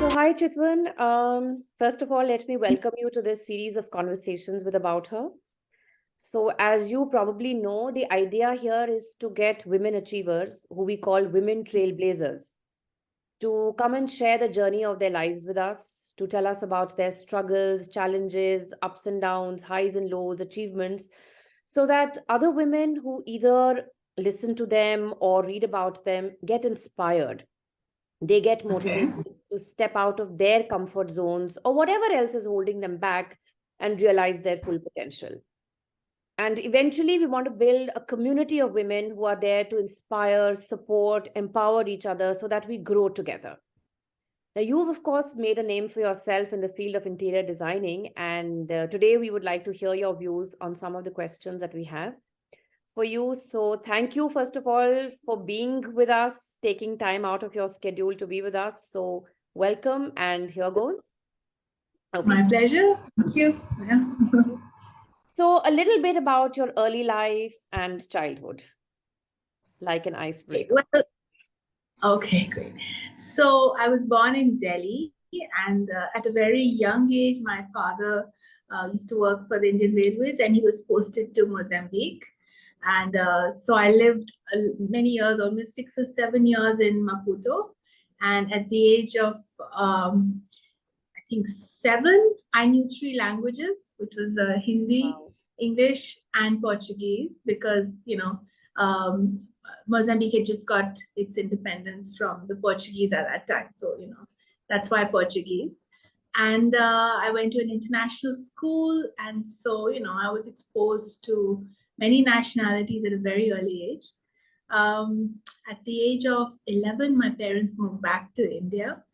So, hi Chitwan. First of all, let me welcome you to this series of conversations with About Her. So, as you probably know, the idea here is to get women achievers, who we call women trailblazers, to come and share the journey of their lives with us, to tell us about their struggles, challenges, ups and downs, highs and lows, achievements, so that other women who either listen to them or read about them get inspired. They get Okay. motivated to step out of their comfort zones or whatever else is holding them back and realize their full potential. And eventually, we want to build a community of women who are there to inspire, support, empower each other so that we grow together. Now, you've, of course, made a name for yourself in the field of interior designing. And today, we would like to hear your views on some of the questions that we have for you. So, thank you, first of all, for being with us, taking time out of your schedule to be with us. So, welcome. And here goes. Okay. My pleasure. Thank you. Yeah. So, a little bit about your early life and childhood, like an icebreaker. Well, okay, great. So I was born in Delhi, and at a very young age, my father used to work for the Indian Railways, and he was posted to Mozambique. And so I lived many years, almost 6 or 7 years in Maputo. And at the age of I think 7, I knew 3 languages, which was Hindi, Wow. English, and Portuguese, because um, Mozambique had just got its independence from the Portuguese at that time. So that's why Portuguese. And I went to an international school, and so I was exposed to many nationalities at a very early age. At the age of 11, my parents moved back to India,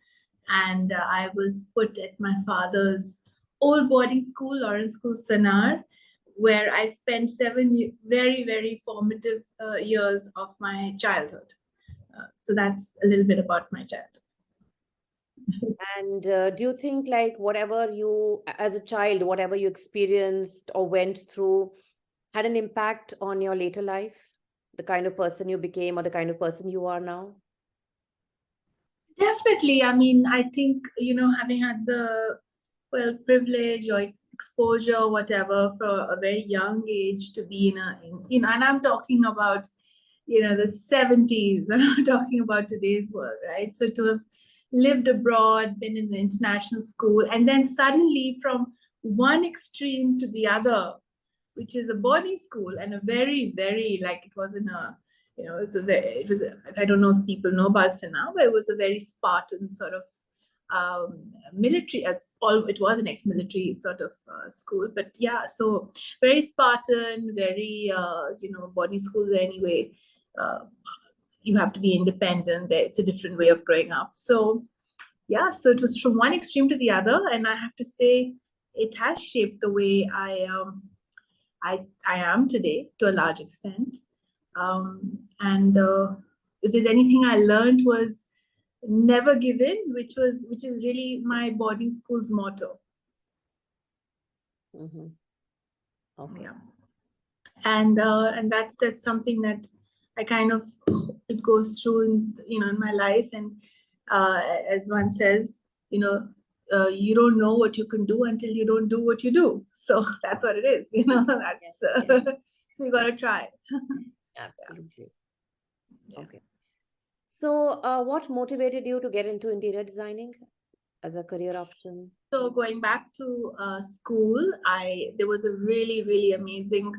and I was put at my father's old boarding school, Lawrence School, Sanar, where I spent 7 very, very formative years of my childhood. So that's a little bit about my childhood. And do you think, like, whatever you, as a child, whatever you experienced or went through, had an impact on your later life? The kind of person you became or the kind of person you are now? Definitely. I mean, I think, having had the, well, privilege or exposure, whatever, for a very young age to be and I'm talking about, the 70s. I'm not talking about today's world, right? So to have lived abroad, been in an international school, and then suddenly from one extreme to the other, which is a boarding school and a very, very, like, it wasn't a, it was, I don't know if people know about it now, but it was a very Spartan sort of military, as all, it was an ex-military sort of school, but yeah, so very Spartan, very, boarding schools anyway. Uh, you have to be independent. It's a different way of growing up. So yeah, so it was from one extreme to the other, and I have to say, it has shaped the way I am today to a large extent. And if there's anything I learned was never give in, which is really my boarding school's motto. Mm-hmm. Okay. Yeah. And that's something that I kind of, it goes through in my life. And as one says, you don't know what you can do until you don't do what you do. So that's what it is. That's so you got to try. Absolutely. Yeah. Okay. So, what motivated you to get into interior designing as a career option? So going back to school, there was a really, really amazing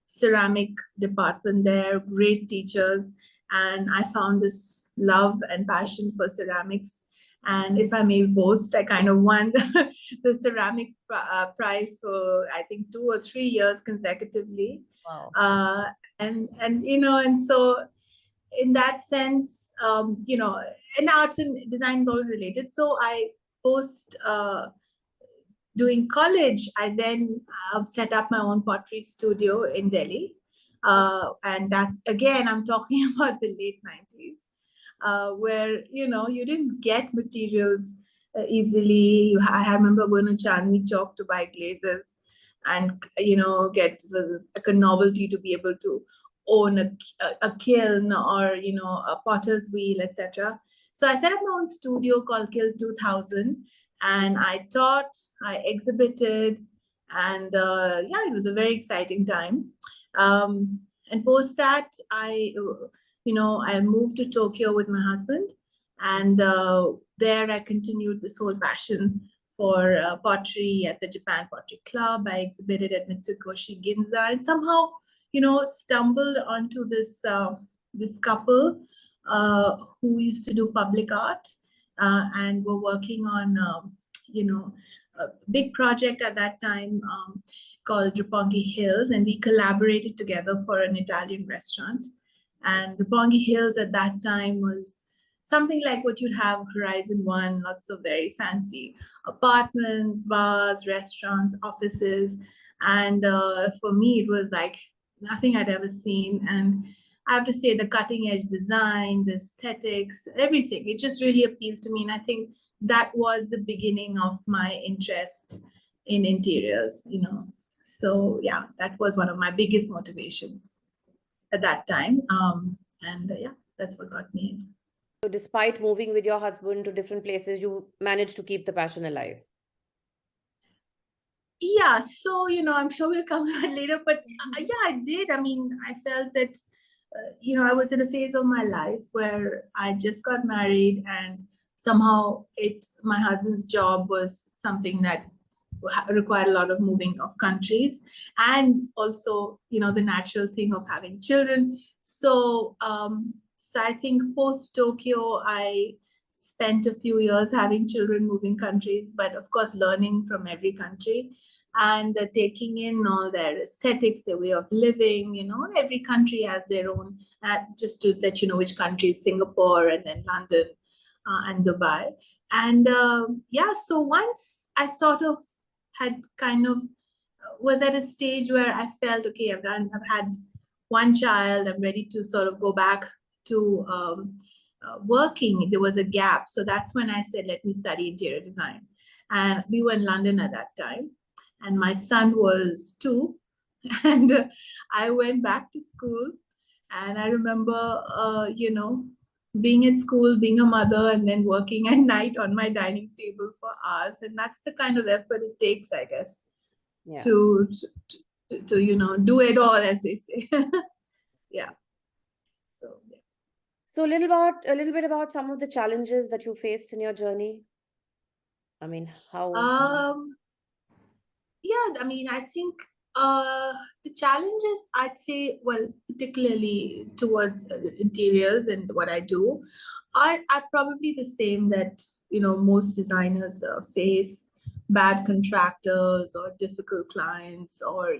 ceramic department there, great teachers, and I found this love and passion for ceramics. And if I may boast, I kind of won the ceramic prize for, I think, 2 or 3 years consecutively. Wow. And so in that sense, and arts and design is all related. So I post doing college, I then set up my own pottery studio in Delhi. And that's, again, I'm talking about the late 90s, where, you didn't get materials easily. I remember going to Chandni Chowk to buy glazes and, get, it was like a novelty to be able to own a kiln or, you know, a potter's wheel, etc. So I set up my own studio called Kiln 2000, and I taught, I exhibited, and yeah, it was a very exciting time. And post that, I moved to Tokyo with my husband, and there I continued this whole passion for pottery at the Japan Pottery Club. I exhibited at Mitsukoshi Ginza, and somehow, stumbled onto this couple who used to do public art and were working on, a big project at that time called Roppongi Hills, and we collaborated together for an Italian restaurant. And Roppongi Hills at that time was something like what you'd have Horizon One, lots of very fancy apartments, bars, restaurants, offices. And for me, it was like nothing I'd ever seen. And I have to say, the cutting edge design, the aesthetics, everything, it just really appealed to me. And I think that was the beginning of my interest in interiors, So yeah, that was one of my biggest motivations at that time. And yeah, that's what got me in. So despite moving with your husband to different places, you managed to keep the passion alive. Yeah, so, I'm sure we'll come to that later, but yeah, I did. I mean, I felt that, I was in a phase of my life where I just got married, and somehow my husband's job was something that required a lot of moving of countries, and also, the natural thing of having children. So, so I think post Tokyo, I spent a few years having children, moving countries, but of course, learning from every country and taking in all their aesthetics, their way of living. Every country has their own, just to let you know which countries: Singapore, and then London, and Dubai. And yeah, so once I sort of had kind of was at a stage where I felt, okay, I've had one child, I'm ready to sort of go back to working. There was a gap. So that's when I said, let me study interior design. And we were in London at that time, and my son was 2. And I went back to school, and I remember, being at school, being a mother, and then working at night on my dining table for hours. And that's the kind of effort it takes, I guess, Yeah. to do it all, as they say. Yeah. So yeah. So a little bit about some of the challenges that you faced in your journey. I mean, how? Yeah, I mean, I think the challenges, I'd say, well, particularly towards interiors and what I do, are probably the same that, most designers face: bad contractors or difficult clients, or,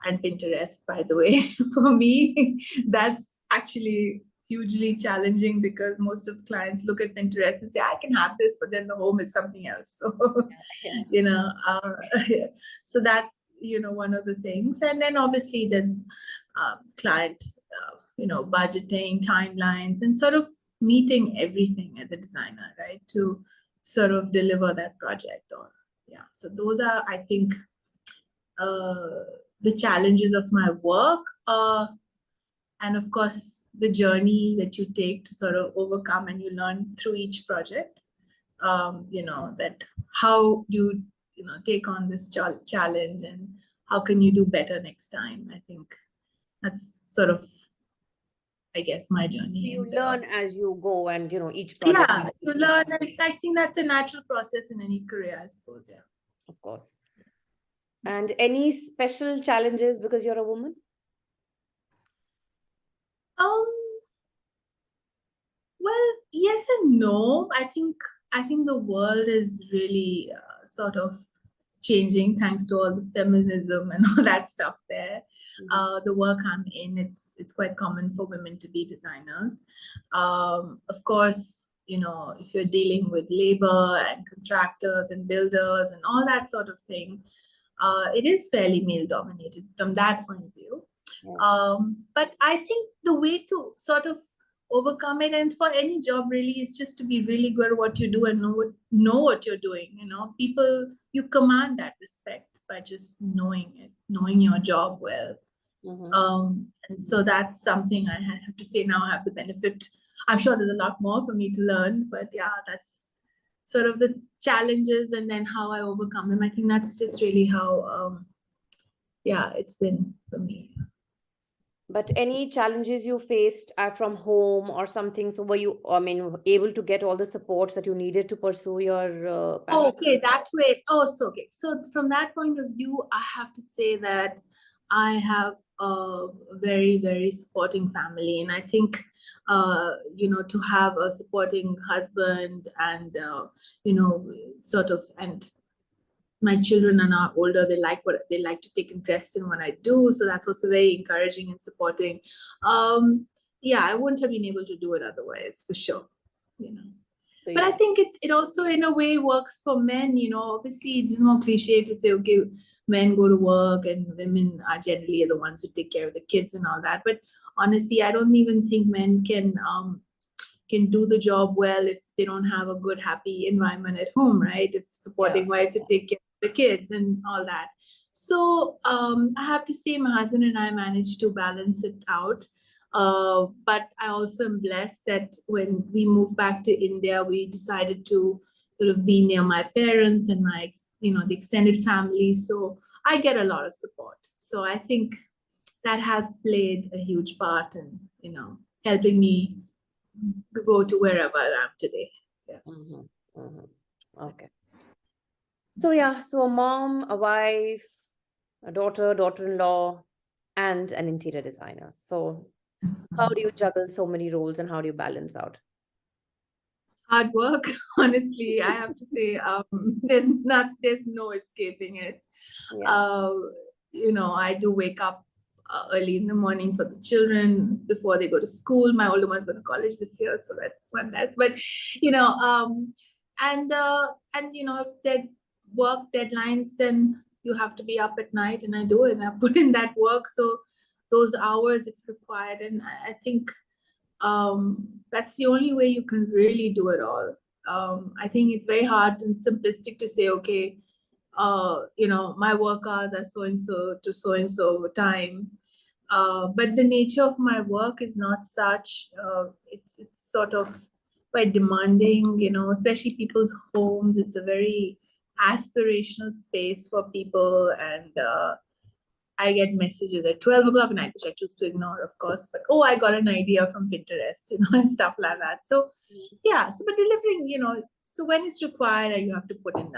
and Pinterest, by the way. For me, that's actually hugely challenging, because most of the clients look at Pinterest and say, I can have this, but then the home is something else. So, so that's, one of the things. And then obviously there's client, budgeting, timelines, and sort of meeting everything as a designer, right? To sort of deliver that project. Or yeah, so those are, I think, the challenges of my work. And of course, the journey that you take to sort of overcome, and you learn through each project, that how you, take on this challenge, and how can you do better next time. I think that's sort of, I guess, my journey. You learn as you go, and each project. Yeah, you learn. I think that's a natural process in any career, I suppose. Yeah. Of course. And any special challenges because you're a woman? Well, yes and no. I think the world is really sort of changing, thanks to all the feminism and all that stuff there. The work I'm in, it's quite common for women to be designers. Of course, if you're dealing with labor and contractors and builders and all that sort of thing, it is fairly male dominated from that point of view. Yeah. But I think the way to sort of overcome it, and for any job really, is just to be really good at what you do and know what you're doing. People, you command that respect by just knowing it, knowing your job well. And so that's something I have to say now I have the benefit. I'm sure there's a lot more for me to learn, but yeah, that's sort of the challenges and then how I overcome them. I think that's just really how, yeah, it's been for me. But any challenges you faced from home or something? So were you, I mean, able to get all the support that you needed to pursue your passion? Okay, that way. Oh, so okay. So from that point of view, I have to say that I have a very, very supporting family. And I think, to have a supporting husband and, sort of, and my children are now older, they like to take interest in what I do. So that's also very encouraging and supporting. Yeah, I wouldn't have been able to do it otherwise, for sure. So But I yeah. think it also in a way works for men, obviously it's just more cliche to say, okay, men go to work and women are generally the ones who take care of the kids and all that. But honestly, I don't even think men can do the job well if they don't have a good, happy environment at home, right? If supporting wives to take care of the kids and all that. So I have to say my husband and I managed to balance it out. But I also am blessed that when we moved back to India, we decided to sort of be near my parents and the extended family. So I get a lot of support. So I think that has played a huge part in, helping me go to wherever I am today. Yeah. Okay. So yeah, so a mom, a wife, a daughter, daughter-in-law, and an interior designer. So how do you juggle so many roles and how do you balance out? Hard work, honestly, I have to say, there's no escaping it. Yeah. I do wake up early in the morning for the children before they go to school. My older one's going to college this year, so that's. But if they work deadlines, then you have to be up at night, and I do it. And I put in that work, so those hours if required, and I think that's the only way you can really do it all. I think it's very hard and simplistic to say, okay, my work hours are so and so to so and so time. But the nature of my work is not such. It's sort of quite demanding, especially people's homes. It's a very aspirational space for people, and I get messages at 12 o'clock at night, which I choose to ignore, of course. But I got an idea from Pinterest, and stuff like that. So yeah, but delivering, so when it's required, you have to put in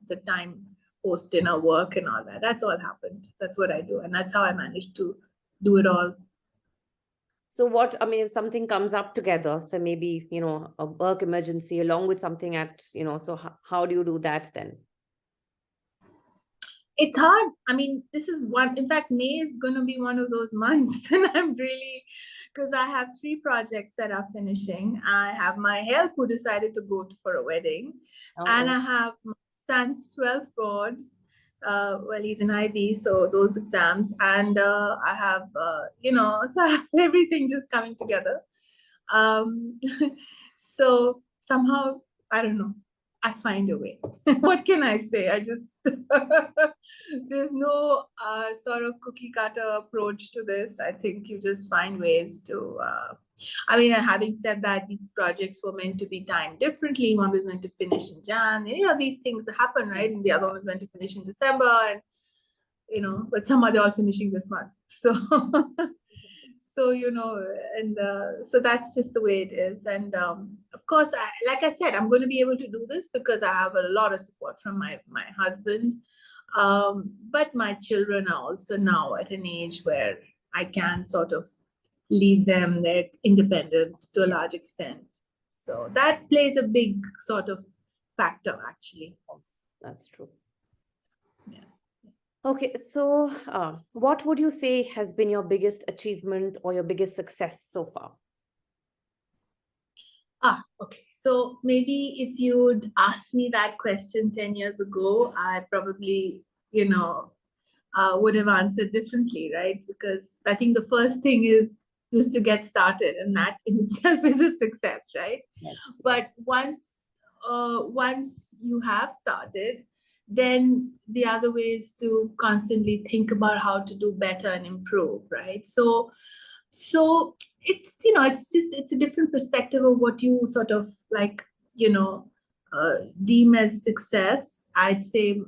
the time, post in our work and all that. That's all happened. That's what I do, and that's how I managed to do it all. So what, I mean, if something comes up together, so maybe, a work emergency along with something so how do you do that then? It's hard. I mean, this is one, in fact, May is going to be one of those months. And I'm really, because I have 3 projects that are finishing. I have my help who decided to go for a wedding. And I have my son's 12th boards. Well, he's in IB, so those exams. And I have, so I have everything just coming together. So somehow, I don't know, I find a way. What can I say? There's no sort of cookie cutter approach to this. I think you just find ways to, having said that, these projects were meant to be timed differently. One was meant to finish in Jan. These things happen, right? And the other one was meant to finish in December. And, but somehow they're all finishing this month. So so so that's just the way it is. And of course, like I said, I'm going to be able to do this because I have a lot of support from my husband, but my children are also now at an age where I can sort of leave them, they're independent to a large extent, so that plays a big sort of factor, actually. That's true. Okay, so what would you say has been your biggest achievement or your biggest success so far? Okay. So maybe if you'd asked me that question 10 years ago, I probably, would have answered differently, right? Because I think the first thing is just to get started, and that in itself is a success, right? Yes. But once you have started, then the other way is to constantly think about how to do better and improve, right? So it's, it's a different perspective of what you sort of like, deem as success. I'd say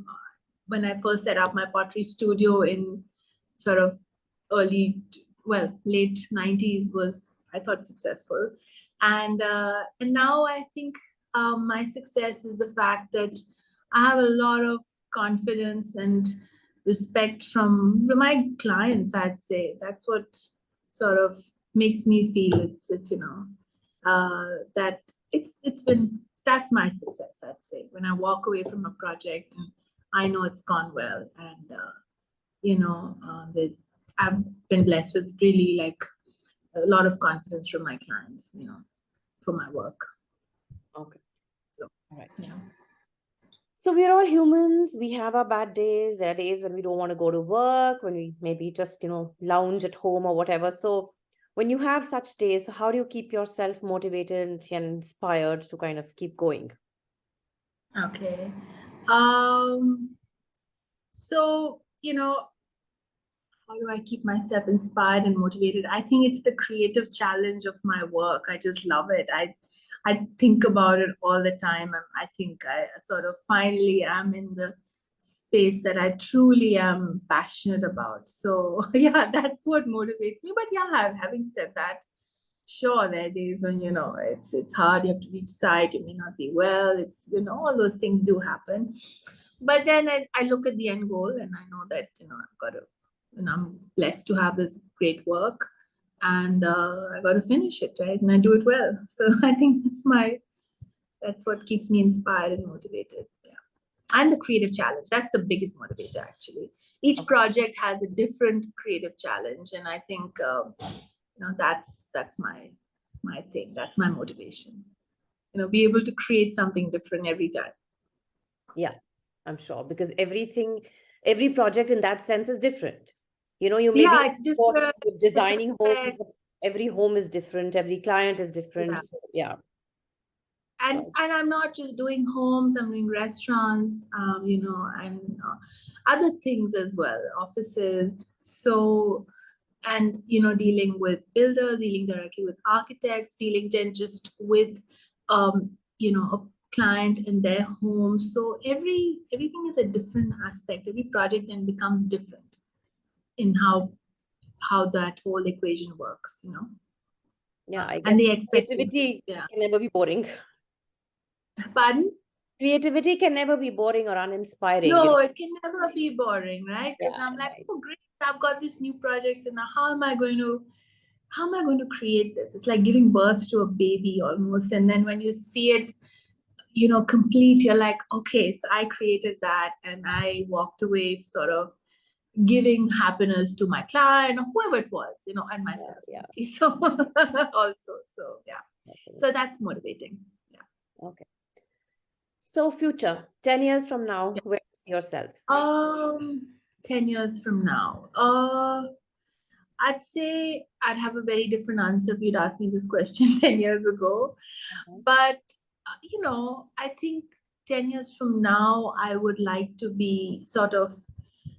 when I first set up my pottery studio in sort of late 90s, was, I thought, successful. And now I think my success is the fact that I have a lot of confidence and respect from my clients. I'd say that's what sort of makes me feel that it's been, that's my success. I'd say when I walk away from a project and I know it's gone well, and there's, I've been blessed with really like a lot of confidence from my clients, for my work. Okay. So, All right. yeah. So we're all humans. We have our bad days. There are days when we don't want to go to work, when we maybe just, lounge at home or whatever. So when you have such days, how do you keep yourself motivated and inspired to kind of keep going? Okay. So, how do I keep myself inspired and motivated? I think it's the creative challenge of my work. I just love it. I think about it all the time. I think I sort of finally am in the space that I truly am passionate about. So yeah, that's what motivates me. But yeah, having said that, sure, there are days when it's hard. You have to reach site. You may not be well. It's all those things do happen. But then I look at the end goal, and I know that I've got to, I'm blessed to have this great work, and I got to finish it, right, and I do it well. So I think that's what keeps me inspired and motivated. Yeah, and the creative challenge. That's the biggest motivator, actually. Each project has a different creative challenge, and I think that's my thing. That's my motivation. Be able to create something different every time. Yeah, I'm sure, because every project in that sense is different. You may Yeah, be, it's of course, different. with designing homes, Different. but every home is different, every client is different. Yeah. So yeah. And I'm not just doing homes, I'm doing restaurants, and other things as well, offices. So, and dealing with builders, dealing directly with architects, dealing then just with a client and their home. So everything is a different aspect. Every project then becomes different in how that whole equation works. Yeah, I And guess the expectations. creativity Yeah. can never be boring. Pardon? Creativity can never be boring or uninspiring. No, it can never be boring, right? Because Yeah, I'm like, right. oh great, I've got this new projects, and now how am I going to create this? It's like giving birth to a baby almost. And then when you see it, complete, you're like, okay, so I created that, and I walked away sort of giving happiness to my client or whoever it was, and myself Yeah. mostly. So also, so yeah. Definitely. So that's motivating. Yeah. Okay. So future, 10 years from now, where do you see yourself? 10 years from now. I'd say I'd have a very different answer if you'd asked me this question 10 years ago. But, I think 10 years from now, I would like to be sort of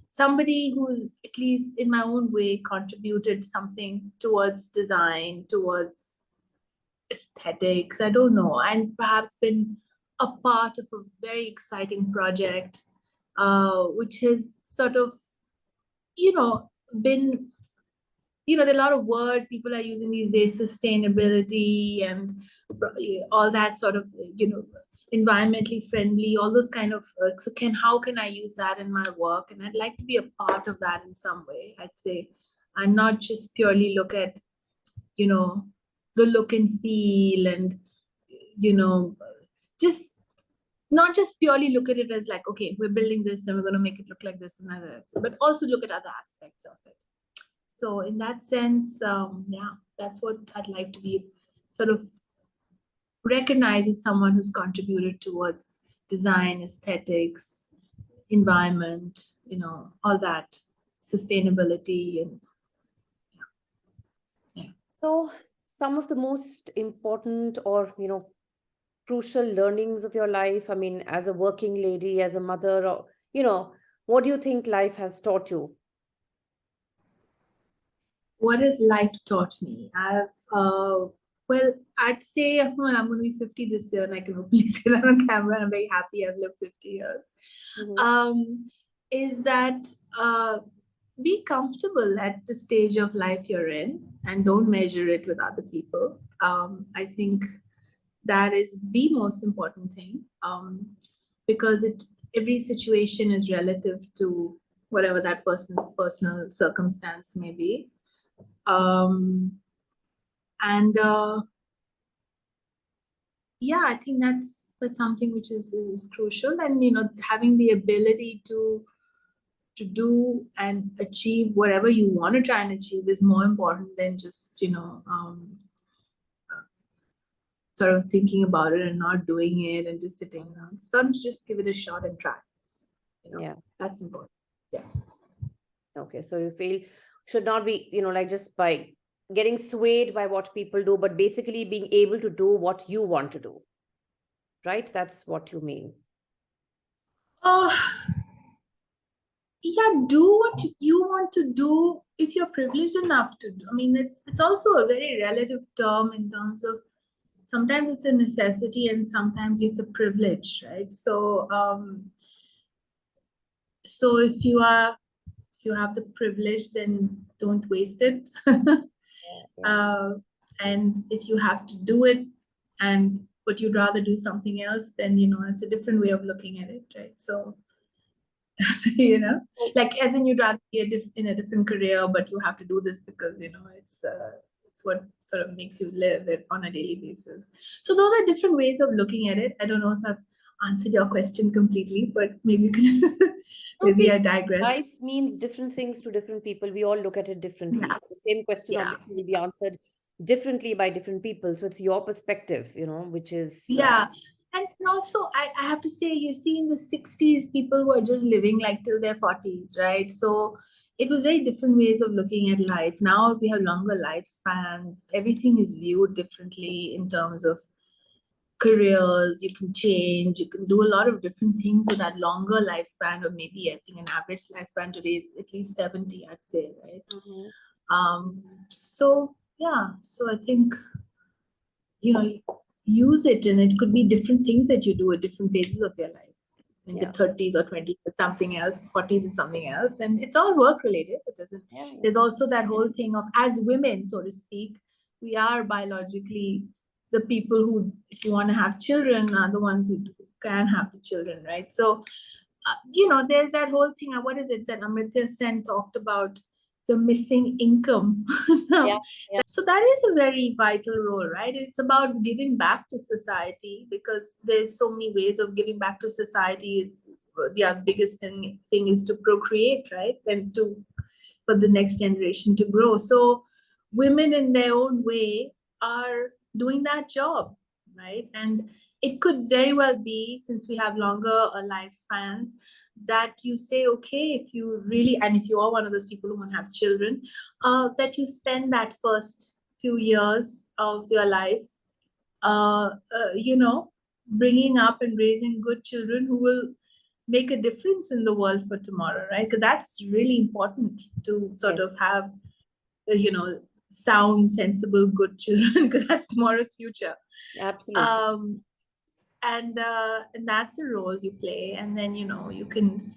somebody who's, at least in my own way, contributed something towards design, towards aesthetics, I don't know, and perhaps been a part of a very exciting project, which has sort of, been, there are a lot of words people are using these days, sustainability and all that sort of, environmentally friendly, all those kind of, so how can I use that in my work? And I'd like to be a part of that in some way, I'd say, and not just purely look at, the look and feel, and, just not just purely look at it as like, okay, we're building this and we're going to make it look like this and that, but also look at other aspects of it. So in that sense, yeah, that's what I'd like to be, sort of recognized as someone who's contributed towards design, aesthetics, environment, all that, sustainability, and yeah. So some of the most important or, crucial learnings of your life, I mean, as a working lady, as a mother, or what do you think life has taught you? What has life taught me? Well, I'd say, well, I'm going to be 50 this year, and I can openly say that on camera. I'm very happy I've lived 50 years. Mhm. Is that be comfortable at the stage of life you're in and don't measure it with other people. I think that is the most important thing, because every situation is relative to whatever that person's personal circumstance may be. And yeah, I think that's something which is crucial. And having the ability to do and achieve whatever you want to try and achieve is more important than just sort of thinking about it and not doing it and just sitting down. It's fun to just give it a shot and try. Yeah. That's important. Yeah. Okay. So you feel should not be, like just by getting swayed by what people do, but basically being able to do what you want to do. Right? That's what you mean. Oh, yeah, do what you want to do if you're privileged enough to do. I mean, it's also a very relative term in terms of sometimes it's a necessity and sometimes it's a privilege, right? So if you have the privilege, then don't waste it. Yeah. And if you have to do it but you'd rather do something else, then it's a different way of looking at it, right? So like as in you'd rather be in a different career, but you have to do this because it's what sort of makes you live it on a daily basis. So those are different ways of looking at it. I don't know if I've answered your question completely, but maybe you could No, maybe I see, digress. life means different things to different people. We all look at it differently. Yeah. The same question Yeah. obviously will be answered differently by different people. So it's your perspective, which is Yeah. And also, I have to say, you see, in the 60s, people were just living like till their 40s, right? So it was very different ways of looking at life. Now we have longer lifespans. Everything is viewed differently in terms of careers. You can change, you can do a lot of different things with that longer lifespan, or maybe I think an average lifespan today is at least 70, I'd say, right? Mhm. So yeah, so I think use it, and it could be different things that you do at different phases of your life. In the 30s or 20s is something else, 40s is something else, and it's all work related. It doesn't. Yeah. There's also that whole thing of, as women, so to speak, we are biologically the people who, if you want to have children, are the ones who can have the children, right? So there's that whole thing. What is it that Amartya Sen talked about? The missing income. Yeah. So that is a very vital role, right? It's about giving back to society, because there's so many ways of giving back to society. Is the other biggest thing is to procreate, right? And for the next generation to grow. So women in their own way are doing that job, right? And it could very well be, since we have longer lifespans, that you say, okay, if you really, and if you are one of those people who want to have children, that you spend that first few years of your life, bringing up and raising good children who will make a difference in the world for tomorrow, right? Because that's really important to sort of have, sound, sensible, good children, because that's tomorrow's future. Absolutely. And that's a role you play. And then you can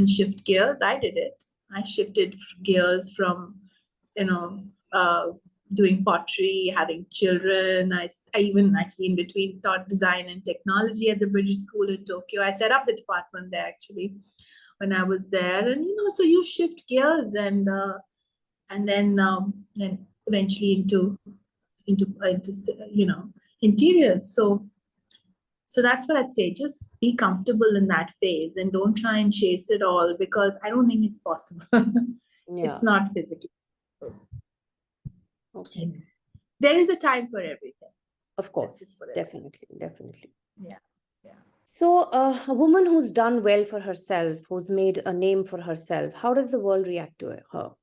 shift gears. I did it. I shifted gears from you know uh, doing pottery, having children. I even actually in between taught design and technology at the British School in Tokyo. I set up the department there actually when I was there. And so you shift gears, and then eventually into interiors. So that's what I'd say. Just be comfortable in that phase and don't try and chase it all, because I don't think it's possible. Yeah. It's not physical. Okay. There is a time for everything. Of course. Definitely. Yeah. So a woman who's done well for herself, who's made a name for herself, how does the world react to her?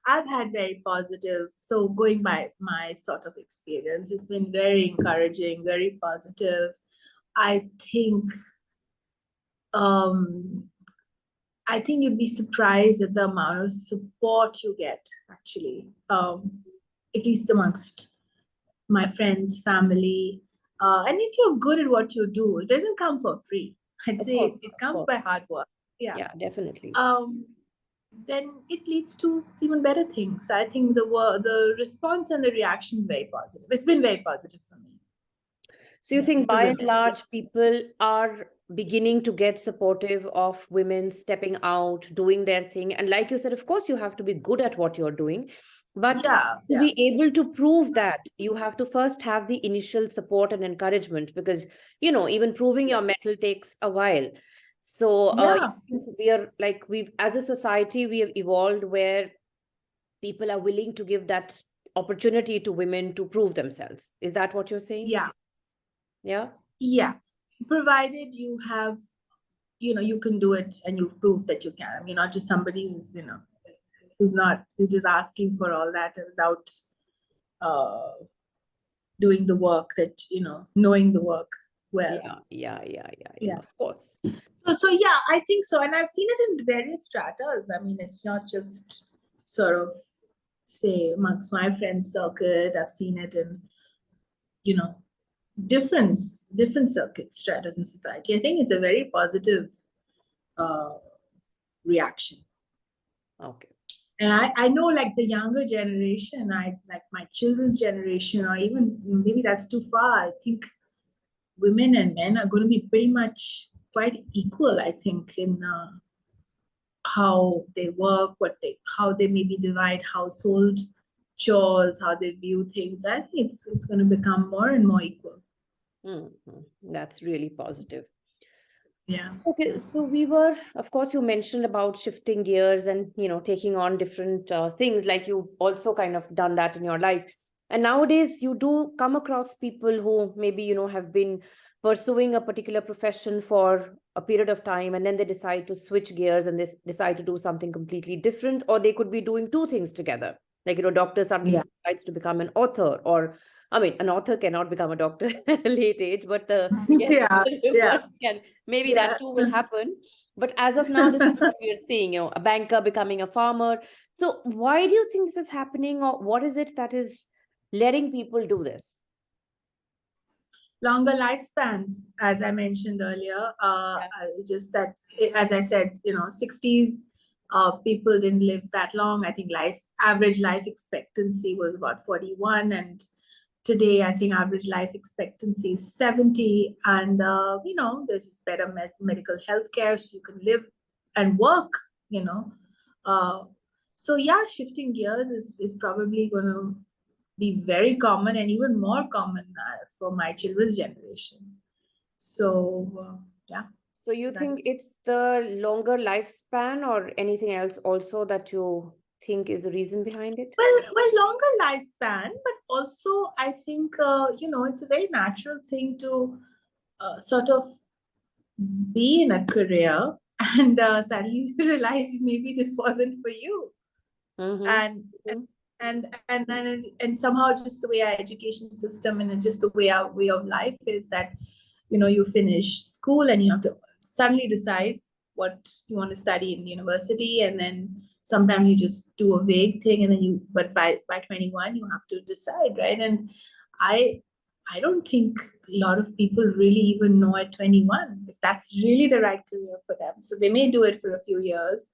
I've had very positive, so going by my sort of experience, it's been very encouraging, very positive. I think I think you'd be surprised at the amount of support you get, actually, at least amongst my friends, family. And if you're good at what you do, it doesn't come for free. I'd Of say course, it of comes course. by hard work. Yeah. Yeah, definitely. Then it leads to even better things. I think the response and the reaction is very positive. It's been very positive for me. So you Yeah, think to by and women. large, people are beginning to get supportive of women stepping out, doing their thing. And like you said, of course, you have to be good at what you're doing. But Yeah, to yeah, be able to prove that, you have to first have the initial support and encouragement because, even proving yeah, your mettle takes a while. So yeah, we are like, as a society, we have evolved where people are willing to give that opportunity to women to prove themselves. Is that what you're saying? yeah, Yeah. yeah. Provided you have, you can do it and you prove that you can. I mean, not just somebody who's just asking for all that without uh, doing the work that, knowing the work well. Yeah, Yeah. of course. So yeah, I think so. And I've seen it in various stratas. I mean, it's not just sort of, say, amongst my friends circuit. I've seen it in, you know, different circuit stratas in society. I think it's a very positive uh, reaction. Okay. And I know like the younger generation, I like my children's generation, or even maybe that's too far. I think women and men are going to be pretty much quite equal, I think, in how they work, how they maybe divide household chores, how they view things. I think it's going to become more and more equal. That's really positive. Yeah. Okay, so we were, of course, you mentioned about shifting gears and, taking on different things, like you also kind of done that in your life. And nowadays, you do come across people who maybe, have been pursuing a particular profession for a period of time, and then they decide to switch gears and they decide to do something completely different, or they could be doing two things together. Like, doctor suddenly Yeah. decides to become an author, or I mean, an author cannot become a doctor at a late age, but the Yeah. Yeah. person can. Maybe that Yeah. too will happen. But as of now, this is what we are seeing, a banker becoming a farmer. So why do you think this is happening, or what is it that is letting people do this? Longer lifespans, as I mentioned earlier. Yeah. Just that, as I said, 60s, people didn't live that long. I think average life expectancy was about 41, and today I think average life expectancy is 70. And there's just better medical health care, so you can live and work. You know, so yeah, shifting gears is probably going to be very common, and even more common for my children's generation. So yeah, So you think that's it's the longer lifespan or anything else also that you think is the reason behind it? longer lifespan, but also I think it's a very natural thing to sort of be in a career and suddenly realize maybe this wasn't for you. Mm-hmm. and and somehow just the way our education system and just the way our way of life is that you finish school and you have to suddenly decide what you want to study in university, and then sometimes you just do a vague thing, and then but by 21 you have to decide, right? And i I don't think a lot of people really even know at 21 if that's really the right career for them. So they may do it for a few years,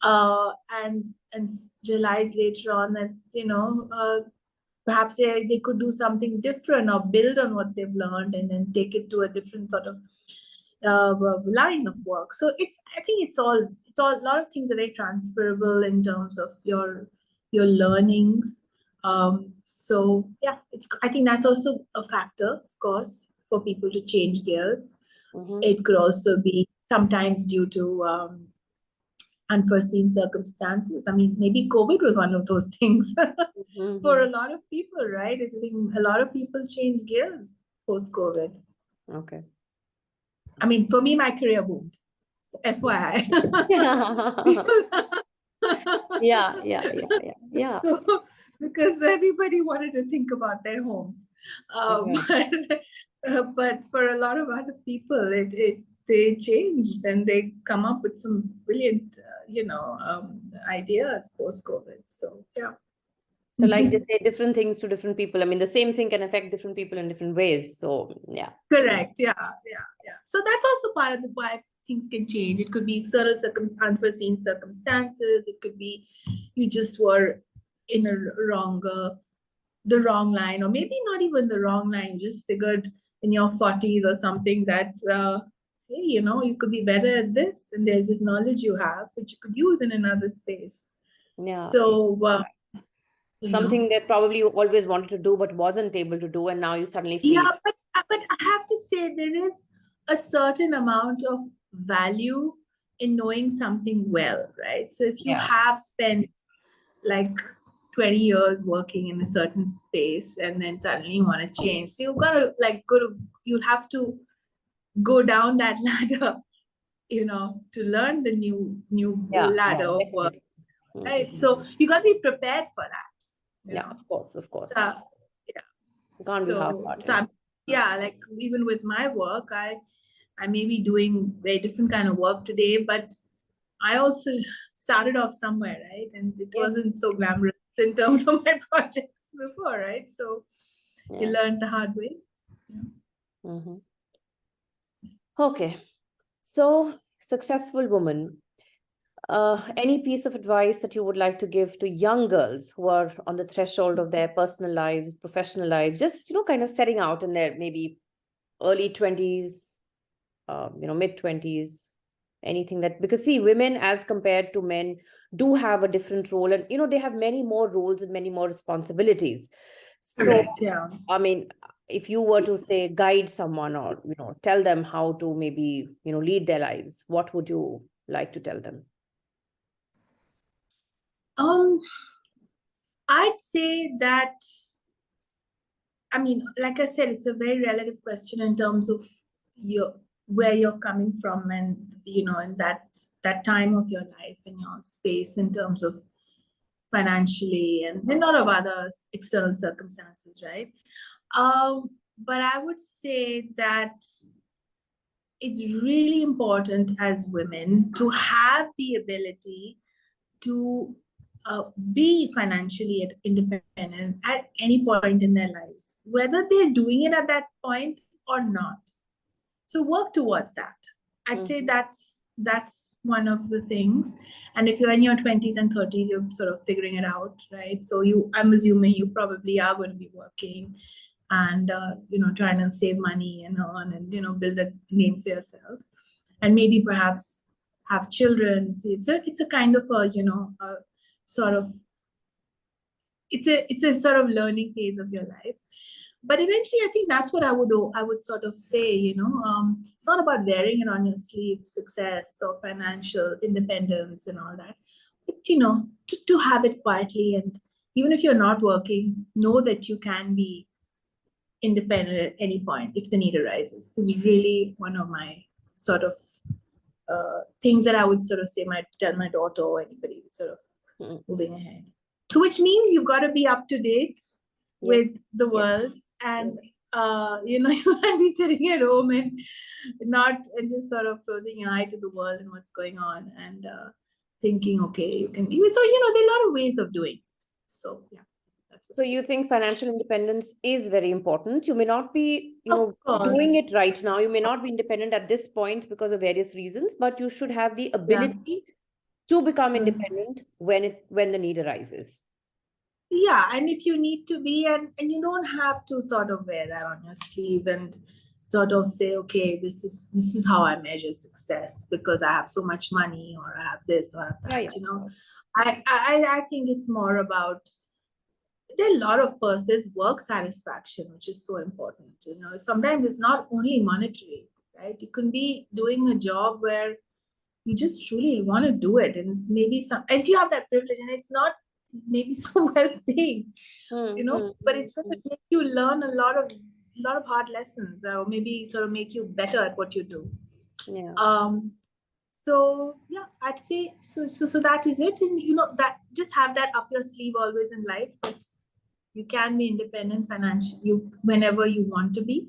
and realize later on that perhaps they could do something different or build on what they've learned and then take it to a different sort of line of work. So I think it's all a lot of things are very transferable in terms of your learnings. So yeah, I think that's also a factor, of course, for people to change gears. Mm-hmm. It could also be sometimes due to unforeseen circumstances. I mean, maybe COVID was one of those things for a lot of people, right? I think a lot of people change gears post-COVID. Okay. I mean, for me, my career boomed. FYI. Yeah. So, because everybody wanted to think about their homes. Yeah. But for a lot of other people, they changed and they come up with some brilliant, ideas post-COVID. So yeah. So like they say different things to different people. I mean, the same thing can affect different people in different ways. So yeah. Correct. Yeah. So that's also part of the why things can change. It could be sort of unforeseen circumstances. It could be you just were in the wrong line, or maybe not even the wrong line. You just figured in your 40s or something that, hey, you could be better at this, and there's this knowledge you have which you could use in another space. Yeah. So, Something that probably you always wanted to do but wasn't able to do, and now you suddenly feel. yeah, but I have to say there is a certain amount of value in knowing something well, right? So if you have spent like 20 years working in a certain space and then suddenly you want to change, so you've got to you'll have to go down that ladder, to learn the new ladder of work, right? So you got to be prepared for that. Of course. Yeah. Can't be half-hearted. So like even with my work, I may be doing very different kind of work today, but I also started off somewhere, right? And it wasn't so glamorous in terms of my projects before, right? So you learned the hard way. Okay. So, successful woman, any piece of advice that you would like to give to young girls who are on the threshold of their personal lives, professional lives, just, kind of setting out in their maybe early 20s, mid 20s, anything that, because see, women as compared to men do have a different role, and, they have many more roles and many more responsibilities. So, Correct, yeah. I mean, if you were to say guide someone or, tell them how to maybe, lead their lives, what would you like to tell them? I'd say that, I mean, like I said, it's a very relative question in terms of where you're coming from, and in that time of your life and your space in terms of financially and a lot of other external circumstances, right? But I would say that it's really important as women to have the ability to be financially independent at any point in their lives, whether they're doing it at that point or not. So work towards that. I'd say that's one of the things. And if you're in your 20s and 30s, you're sort of figuring it out, right? So I'm assuming you probably are going to be working and trying to save money and earn and build a name for yourself, and maybe perhaps have children. So it's a kind of a sort of it's a sort of learning phase of your life. But eventually, I think that's what I would sort of say, it's not about wearing it on your sleeve, success or financial independence and all that, but to have it quietly, and even if you're not working, know that you can be independent at any point if the need arises. Is really one of my sort of things that I would sort of tell my daughter or anybody sort of moving ahead. So which means you've got to be up to date with the world, and you can't be sitting at home and just sort of closing your eye to the world and what's going on, and thinking, okay, you can. So there are a lot of ways of doing it. So yeah. So you think financial independence is very important. You may not be, doing it right now. You may not be independent at this point because of various reasons, but you should have the ability to become independent when the need arises. Yeah, and if you need to be, and you don't have to sort of wear that on your sleeve and sort of say, okay, this is how I measure success because I have so much money, or I have this or that. I think it's more about, there are a lot of there's work satisfaction, which is so important. Sometimes it's not only monetary, right? You can be doing a job where you just truly want to do it, and it's maybe if you have that privilege, and it's not maybe so well paid, but it's going to make you learn a lot of hard lessons, or maybe sort of make you better at what you do. So yeah, I'd say so that is it. And that just have that up your sleeve always in life, but you can be independent financially whenever you want to be,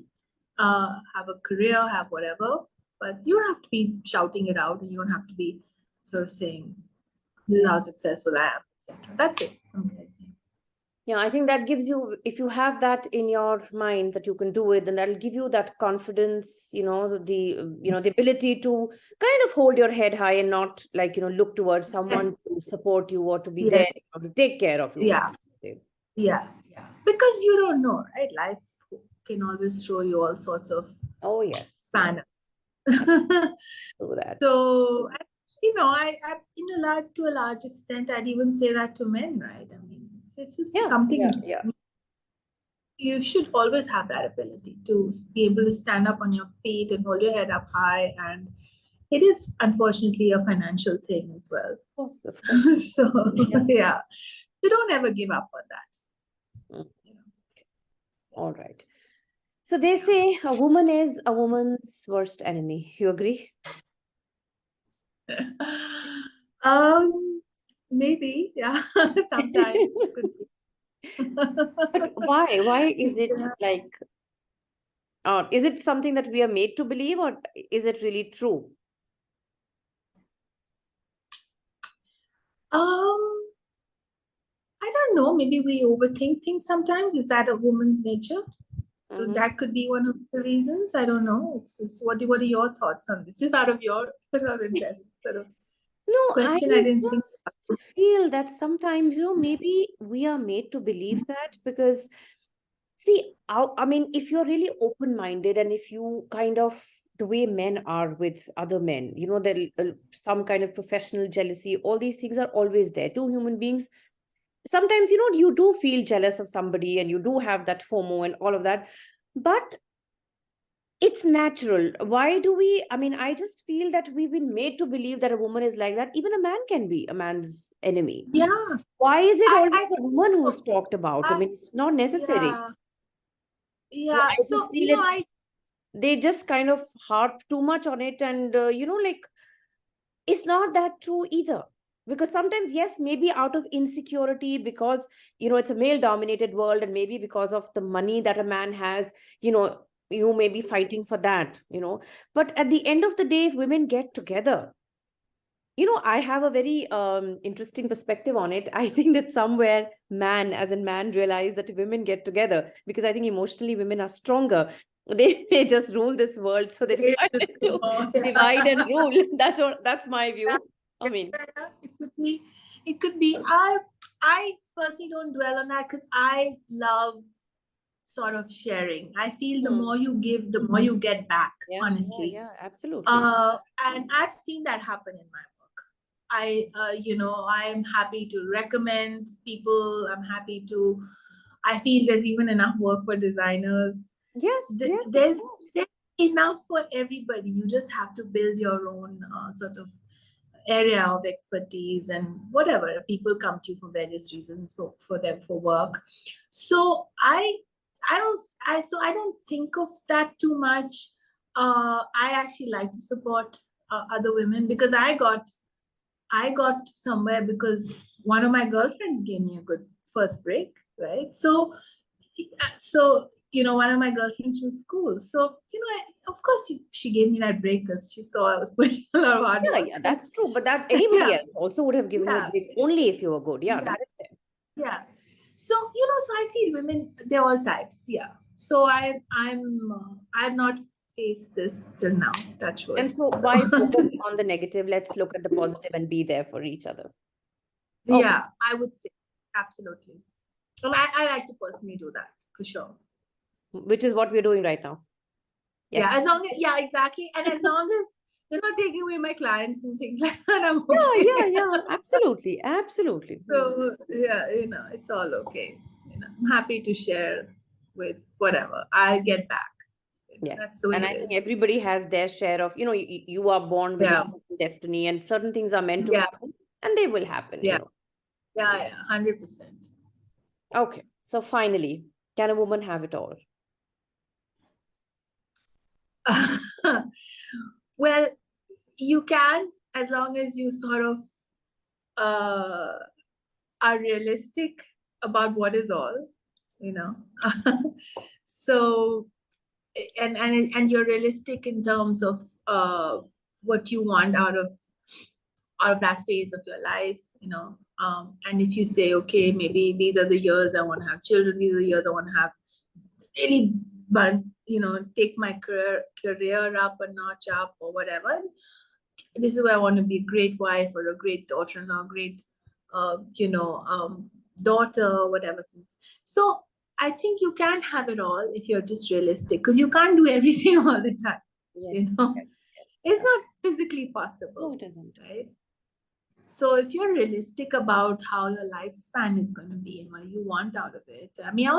have a career, have whatever, but you don't have to be shouting it out, and you don't have to be sort of saying, "This is how successful I am," etc. That's it. Yeah, I think that gives you, if you have that in your mind that you can do it, then that'll give you that confidence, the ability to kind of hold your head high and not like, look towards someone Yes. to support you or to be Yes. there or to take care of you. Yeah. Yeah. Yeah. Because you don't know, right? Life can always throw you all sorts of Oh, yes. spanners. Do that. So, I to a large extent, I'd even say that to men, right? I mean, it's just something you should always have that ability to be able to stand up on your feet and hold your head up high. And it is unfortunately a financial thing as well. Of course. So, yeah. So don't ever give up on that. All right. So they say a woman is a woman's worst enemy. You agree? Maybe, yeah. Sometimes could be. But why? Why is it like, is it something that we are made to believe, or is it really true? I don't know. Maybe we overthink things sometimes. Is that a woman's nature? So that could be one of the reasons. I don't know. It's just, what are your thoughts on this? Just out of your interest, sort of question. I didn't think. Feel that sometimes, maybe we are made to believe that because, see, I mean, if you're really open-minded and if you kind of, the way men are with other men, there some kind of professional jealousy, all these things are always there. Two human beings, sometimes, you do feel jealous of somebody and you do have that FOMO and all of that, but it's natural. Why do we, I mean, I just feel that we've been made to believe that a woman is like that. Even a man can be a man's enemy. Yeah. Why is it always a woman who's talked about? I mean, it's not necessary. So I just feel they just kind of harp too much on it, and like, it's not that true either. Because sometimes, yes, maybe out of insecurity, because it's a male dominated world, and maybe because of the money that a man has, you may be fighting for that, but at the end of the day, if women get together, I have a very interesting perspective on it. I think that somewhere man, as in man, realize that if women get together, because I think emotionally women are stronger, they may just rule this world. So they decided to divide and rule. That's my view. I mean, it could be. I personally don't dwell on that because I love sort of sharing. I feel the more you give, the more you get back, honestly. Yeah, absolutely. And I've seen that happen in my work. I'm happy to recommend people. I'm happy to, I feel there's even enough work for designers. Yes, there's enough for everybody. You just have to build your own sort of area of expertise, and whatever, people come to you for various reasons for work. So I don't think of that too much. I actually like to support other women because I got somewhere because one of my girlfriends gave me a good first break, right? So one of my girlfriends from school. So, of course she gave me that break because she saw I was putting a lot of hard work. Yeah, that's true. But that anybody else also would have given you a break only if you were good. Yeah, that is there. Yeah. So, so I feel women, they're all types. Yeah. So I've not faced this till now, touch wood. And so why focus on the negative? Let's look at the positive and be there for each other. Okay. Yeah, I would say absolutely. Well, I like to personally do that for sure. Which is what we're doing right now. Yes. Yeah, as long as exactly. And as long as they're not taking away my clients and things like that, I'm okay. Yeah, absolutely. So yeah, it's all okay. I'm happy to share with whatever. I'll get back. Yes. That's the way and I think everybody has their share of, you are born with a certain destiny, and certain things are meant to happen, and they will happen. Yeah. 100%. Okay. So finally, can a woman have it all? Well, you can, as long as you sort of are realistic about what is all, So and you're realistic in terms of what you want out of that phase of your life, and if you say, okay, maybe these are the years I want to have children, these are the years I want to have really, but take my career up a notch up or whatever. This is where I want to be a great wife or a great daughter-in-law, great daughter, whatever. So I think you can have it all if you're just realistic, because you can't do everything all the time. Yes, It's not physically possible. No, it isn't. Right? So if you're realistic about how your lifespan is going to be and what you want out of it, I mean,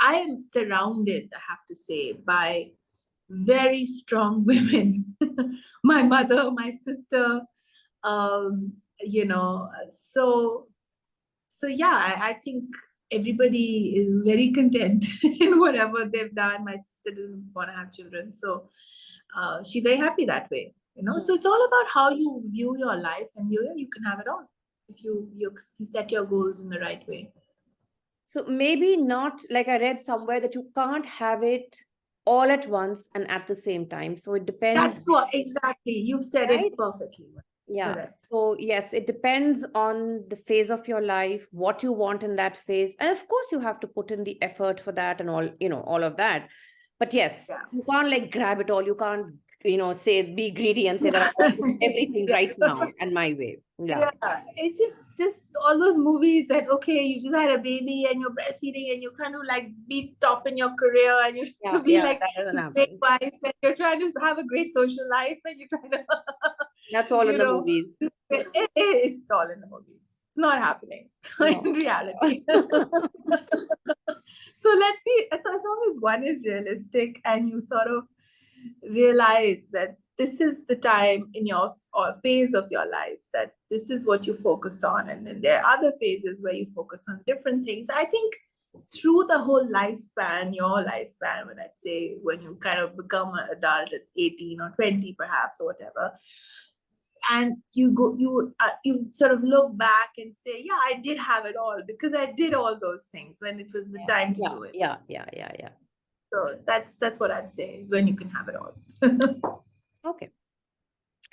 I am surrounded, I have to say, by very strong women. My mother, my sister, so yeah, I think everybody is very content in whatever they've done. My sister doesn't want to have children, so she's very happy that way. So it's all about how you view your life, and you can have it all if you set your goals in the right way. So maybe not, like I read somewhere that you can't have it all at once and at the same time. So it depends. That's what, exactly. You've said it perfectly. Yeah. Correct. So yes, it depends on the phase of your life, what you want in that phase. And of course, you have to put in the effort for that and all of that. But yes, you can't like grab it all. You can't, say, be greedy and say that I want everything right now and my way. Yeah. It's just all those movies that, okay, you just had a baby and you're breastfeeding and you're trying to like be top in your career and you're trying to be like this great wife and you're trying to have a great social life and you're trying to that's all in the movies. It's all in the movies. It's not happening in reality. So let's be, so as long as one is realistic and you sort of realize that this is the time in your phase of your life that this is what you focus on, and then there are other phases where you focus on different things. I think through the whole lifespan, your lifespan, when I'd say when you kind of become an adult at 18 or 20 perhaps or whatever, and you sort of look back and say, yeah, I did have it all because I did all those things when it was the time to do it. Yeah. So that's what I'd say, is when you can have it all. Okay.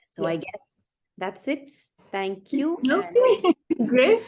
So I guess that's it. Thank you. Okay. Great.